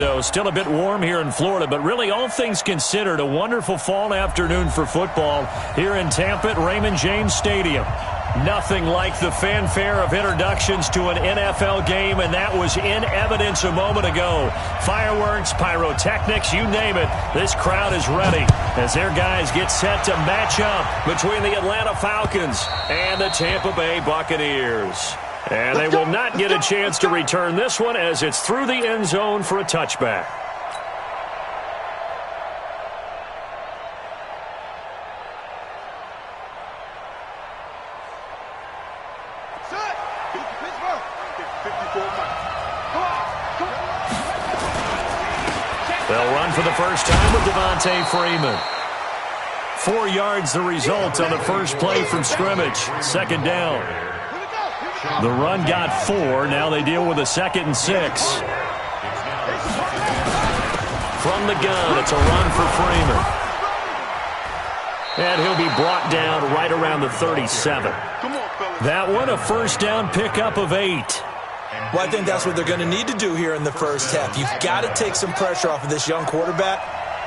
So still a bit warm here in Florida, but really all things considered, a wonderful fall afternoon for football here in Tampa at Raymond James Stadium. Nothing like the fanfare of introductions to an NFL game, and that was in evidence a moment ago. Fireworks, pyrotechnics, you name it. This crowd is ready as their guys get set to match up between the Atlanta Falcons and the Tampa Bay Buccaneers. And they will not get a chance to return this one as it's through the end zone for a touchback. They'll run for the first time with Devontae Freeman. 4 yards the result on the first play from scrimmage. Second down. The run got 4. Now they deal with a 2nd and 6. From the gun, it's a run for Freeman. And he'll be brought down right around the 37. That one, a first down pickup of 8. Well, I think that's what they're going to need to do here in the first half. You've got to take some pressure off of this young quarterback,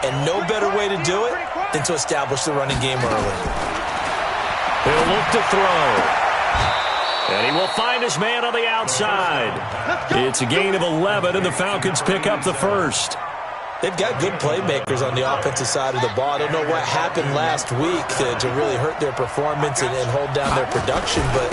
and no better way to do it than to establish the running game early. He'll look to throw. And he will find his man on the outside. It's a gain of 11, and the Falcons pick up the first. They've got good playmakers on the offensive side of the ball. I don't know what happened last week to really hurt their performance and hold down their production, but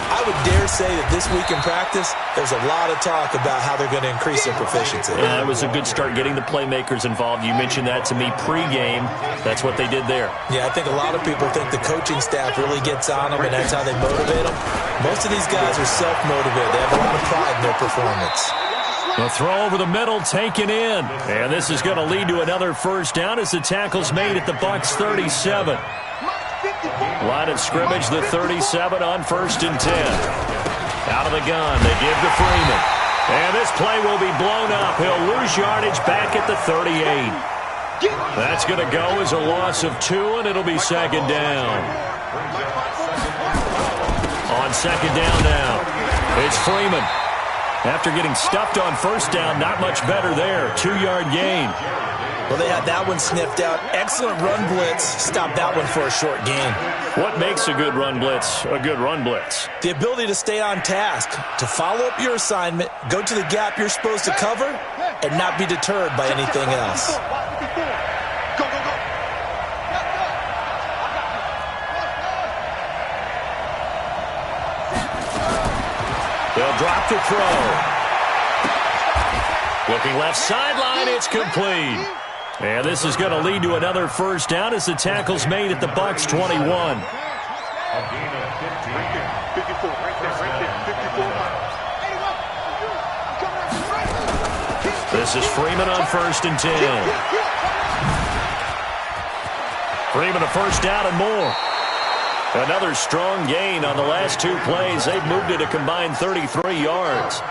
I would dare say that this week in practice, there's a lot of talk about how they're going to increase their proficiency. Yeah, it was a good start getting the playmakers involved. You mentioned that to me pregame. That's what they did there. Yeah, I think a lot of people think the coaching staff really gets on them, and that's how they motivate them. Most of these guys are self-motivated. They have a lot of pride in their performance. The throw over the middle taken in. And this is going to lead to another first down as the tackle's made at the Bucs 37. Line of scrimmage, the 37 on 1st and 10. Out of the gun, they give to Freeman. And this play will be blown up. He'll lose yardage back at the 38. That's going to go as a loss of 2, and it'll be 2nd down. On 2nd down now, it's Freeman. After getting stuffed on 1st down, not much better there. 2-yard gain. Well, they had that one sniffed out. Excellent run blitz. Stop that one for a short gain. What makes a good run blitz a good run blitz? The ability to stay on task, to follow up your assignment, go to the gap you're supposed to cover, and not be deterred by anything else. They'll drop the throw. Looking left sideline, it's complete. And this is going to lead to another first down as the tackle's made at the Bucs 21. This is Freeman on 1st and 10. Freeman a first down and more. Another strong gain on the last 2 plays. They've moved it a combined 33 yards.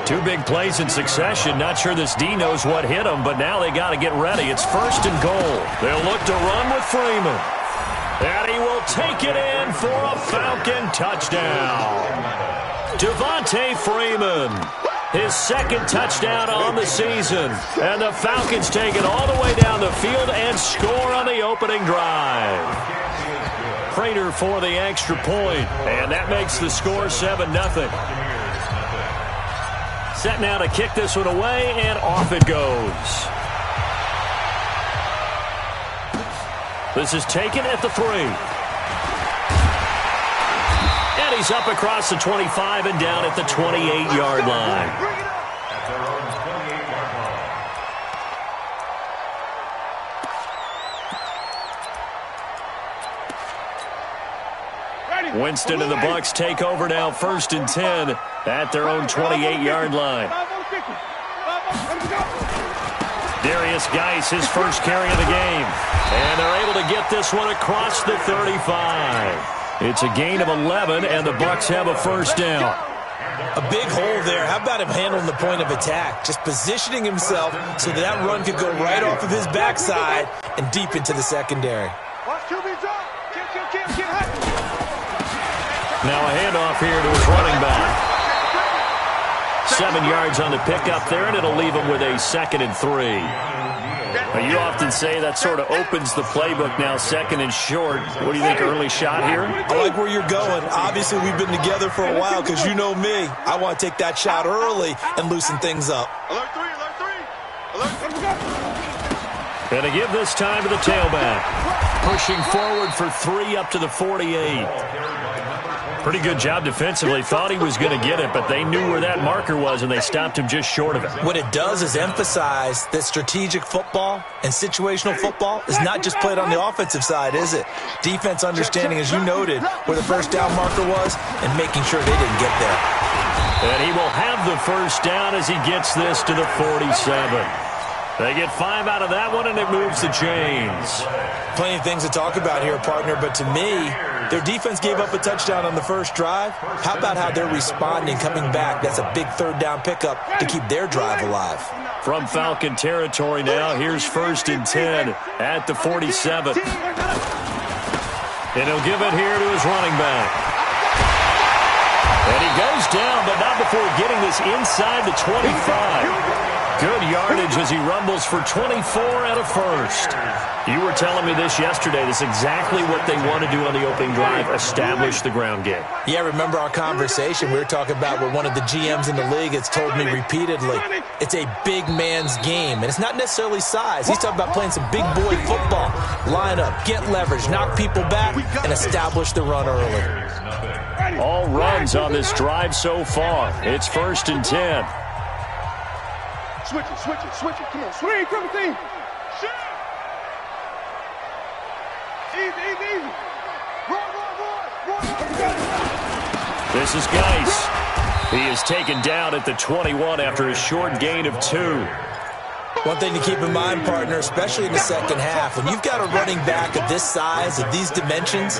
2 big plays in succession. Not sure this D knows what hit them, but now they got to get ready. It's 1st and goal. They'll look to run with Freeman. And he will take it in for a Falcon touchdown. Devontae Freeman, his 2nd touchdown on the season. And the Falcons take it all the way down the field and score on the opening drive. Prater for the extra point, and that makes the score 7-0. Set now to kick this one away, and off it goes. This is taken at the 3. And he's up across the 25 and down at the 28-yard line. Winston and the Bucs take over now, 1st and 10 at their own 28-yard line. Darius Geis, his first carry of the game. And they're able to get this one across the 35. It's a gain of 11, and the Bucs have a first down. A big hole there. How about him handling the point of attack? Just positioning himself so that run could go right off of his backside and deep into the secondary. Now a handoff here to his running back. 7 yards on the pickup there, and it'll leave them with a 2nd and 3. Now, you often say that sort of opens the playbook now, 2nd and short. What do you think, early shot here? I like where you're going. Obviously, we've been together for a while because you know me. I want to take that shot early and loosen things up. Alert 3, alert 3. Alert 3. Going to give this time to the tailback. Pushing forward for 3 up to the 48. Pretty good job defensively. Thought he was going to get it, but they knew where that marker was, and they stopped him just short of it. What it does is emphasize that strategic football and situational football is not just played on the offensive side, is it? Defense understanding, as you noted, where the first down marker was and making sure they didn't get there. And he will have the first down as he gets this to the 47. They get 5 out of that one, and it moves the chains. Plenty of things to talk about here, partner, but to me, their defense gave up a touchdown on the first drive. How about how they're responding, coming back? That's a big 3rd down pickup to keep their drive alive. From Falcon territory now, here's 1st and 10 at the 47. And he'll give it here to his running back. And he goes down, but not before getting this inside the 25. Good yardage as he rumbles for 24 and a first. You were telling me this yesterday. This is exactly what they want to do on the opening drive, establish the ground game. Yeah, remember our conversation. We were talking about what one of the GMs in the league has told me repeatedly. It's a big man's game, and it's not necessarily size. He's talking about playing some big boy football. Line up, get leverage, knock people back, and establish the run early. All runs on this drive so far. It's 1st and 10. Switch it, switch it, switch it. Come on, swing, come on, team. Easy, easy, easy. Roll. This is Geis. He is taken down at the 21 after a short gain of 2. One thing to keep in mind, partner, especially in the second half, when you've got a running back of this size, of these dimensions,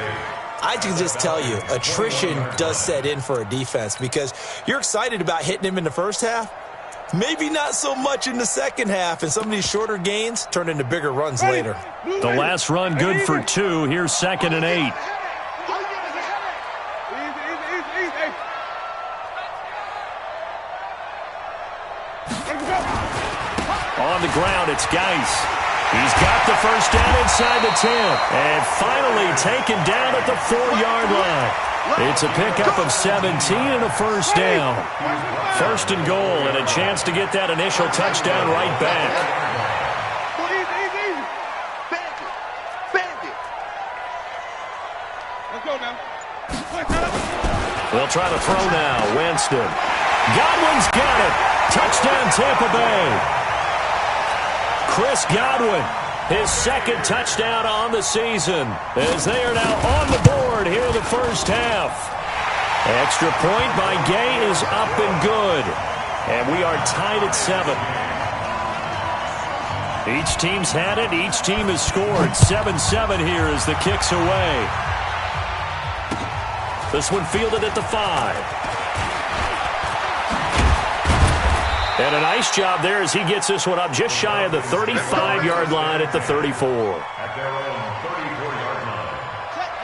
I can just tell you, attrition does set in for a defense because you're excited about hitting him in the first half. Maybe not so much in the second half, and some of these shorter gains turn into bigger runs later. The last run good for 2. Here's 2nd and 8. On the ground, it's Geis. He's got the first down inside the 10. And finally taken down at the 4-yard line. It's a pickup of 17 and a first down. 1st and goal, and a chance to get that initial touchdown right back. Easy. Bandit. Let's go now. They'll try to throw now. Winston. Godwin's got it. Touchdown, Tampa Bay. Chris Godwin, his 2nd touchdown on the season, as they are now on the board here in the first half. Extra point by Gay is up and good. And we are tied at 7. Each team's had it. Each team has scored. 7-7 here as the kick's away. This one fielded at the 5. And a nice job there as he gets this one up just shy of the 35-yard line at the 34.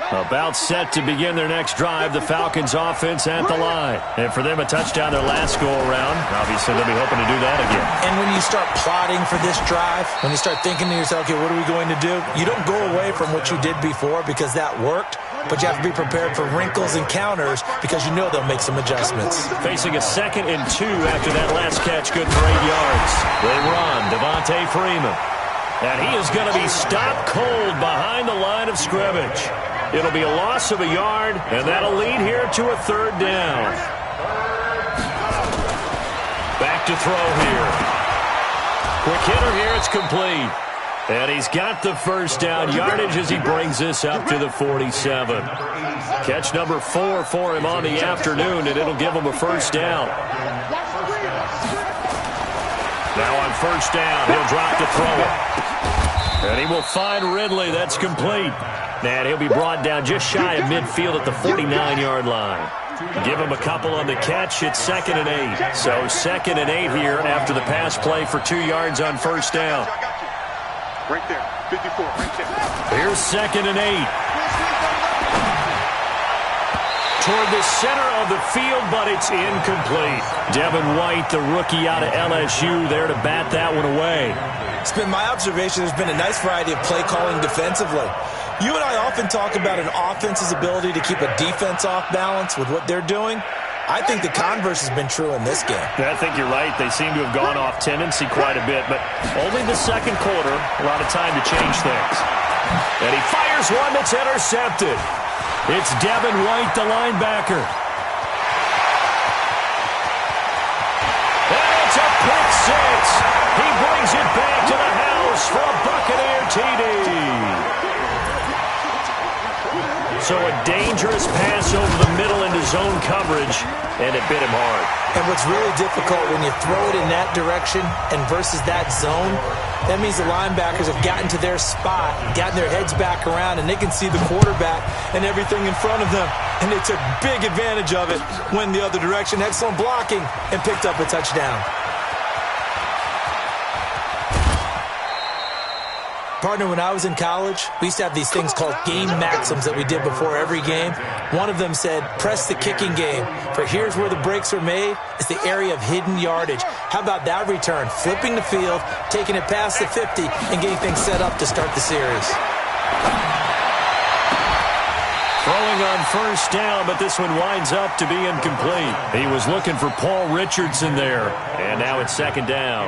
About set to begin their next drive, the Falcons offense at the line. And for them, a touchdown their last go-around. Obviously, they'll be hoping to do that again. And when you start plotting for this drive, when you start thinking to yourself, okay, what are we going to do? You don't go away from what you did before because that worked, but you have to be prepared for wrinkles and counters because you know they'll make some adjustments. Facing a 2nd and 2 after that last catch, good for 8 yards. They run, Devontae Freeman. And he is going to be stopped cold behind the line of scrimmage. It'll be a loss of a yard, and that'll lead here to a 3rd down. Back to throw here. Quick hitter here, it's complete. And he's got the first down yardage as he brings this up to the 47. Catch number 4 for him on the afternoon, and it'll give him a first down. Now on first down, he'll drop to throw it. And he will find Ridley. That's complete. And he'll be brought down just shy of midfield at the 49-yard line. Give him a couple on the catch. It's 2nd and 8. So 2nd and 8 here after the pass play for 2 yards on first down. Right there, 54, right there. Here's 2nd and 8. toward the center of the field, but it's incomplete. Devin White, the rookie out of LSU, there to bat that one away. It's been my observation there's been a nice variety of play calling defensively. You and I often talk about an offense's ability to keep a defense off balance with what they're doing. I think the converse has been true in this game. I think you're right. They seem to have gone off tendency quite a bit, but only the second quarter, a lot of time to change things. And he fires one that's intercepted. It's Devin White, the linebacker. And it's a pick six. He brings it back to the house for a Buccaneer TD. So a dangerous pass over the middle into zone coverage, and it bit him hard. And what's really difficult when you throw it in that direction and versus that zone, that means the linebackers have gotten to their spot, gotten their heads back around, and they can see the quarterback and everything in front of them. And they took big advantage of it, went the other direction, excellent blocking, and picked up a touchdown. Partner, when I was in college, we used to have these things called game maxims that we did before every game. One of them said, press the kicking game, for here's where the breaks are made. It's the area of hidden yardage. How about that return? Flipping the field, taking it past the 50, and getting things set up to start the series. Throwing on first down, but this one winds up to be incomplete. He was looking for Paul Richardson there, and now it's second down.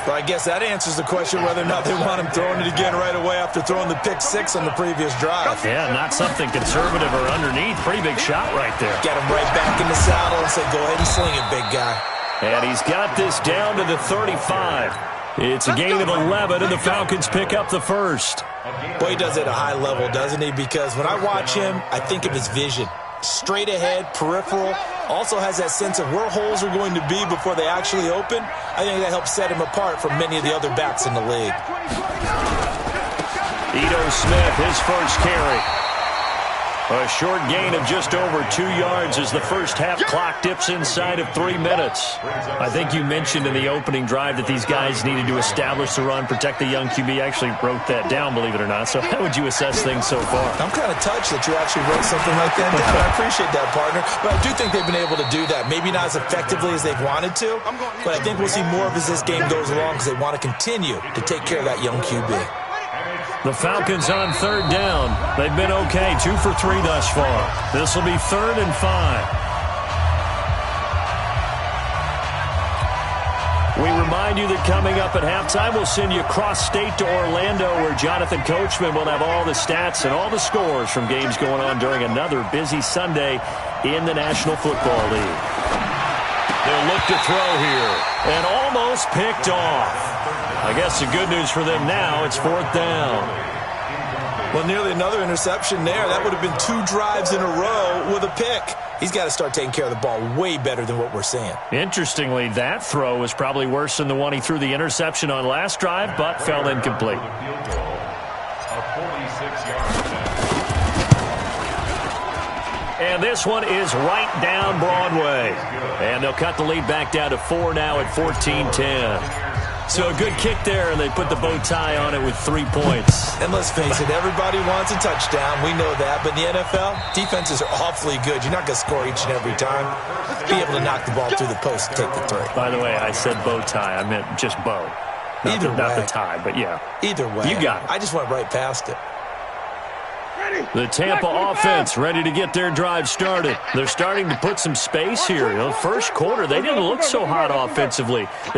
Well, I guess that answers the question whether or not they want him throwing it again right away after throwing the pick six on the previous drive. Yeah, not something conservative or underneath. Pretty big shot right there. Get him right back in the saddle and say, go ahead and sling it, big guy. And he's got this down to the 35. It's a gain of 11, and the Falcons pick up the first. Boy, he does it at a high level, doesn't he? Because when I watch him, I think of his vision. Straight ahead, peripheral, also has that sense of where holes are going to be before they actually open. I think that helps set him apart from many of the other backs in the league. Ito Smith, his first carry. A short gain of just over 2 yards as the first half clock dips inside of 3 minutes. I think you mentioned in the opening drive that these guys needed to establish the run, protect the young QB. I actually wrote that down, believe it or not. So how would you assess things so far? I'm kind of touched that you actually wrote something like that down. I appreciate that, partner. But I do think they've been able to do that. Maybe not as effectively as they've wanted to, but I think we'll see more of as this game goes along because they want to continue to take care of that young QB. The Falcons on third down. They've been okay, 2 for 3 thus far. This will be 3rd and 5. We remind you that coming up at halftime, we'll send you cross-state to Orlando, where Jonathan Coachman will have all the stats and all the scores from games going on during another busy Sunday in the National Football League. They'll look to throw here, and almost picked off. I guess the good news for them now, it's 4th down. Well, nearly another interception there. That would have been 2 drives in a row with a pick. He's got to start taking care of the ball way better than what we're seeing. Interestingly, that throw was probably worse than the one he threw the interception on last drive, but fell incomplete. And this one is right down Broadway. And they'll cut the lead back down to 4 now at 14-10. So a good kick there, and they put the bow tie on it with 3 points. And let's face it, everybody wants a touchdown. We know that. But in the NFL, defenses are awfully good. You're not going to score each and every time. Be able to knock the ball through the post and take the 3. By the way, I said bow tie. I meant just bow. Not the tie, but yeah. Either way. You got it. I just went right past it. The Tampa offense ready to get their drive started. They're starting to put some space here. The first quarter, they didn't look so hot offensively. This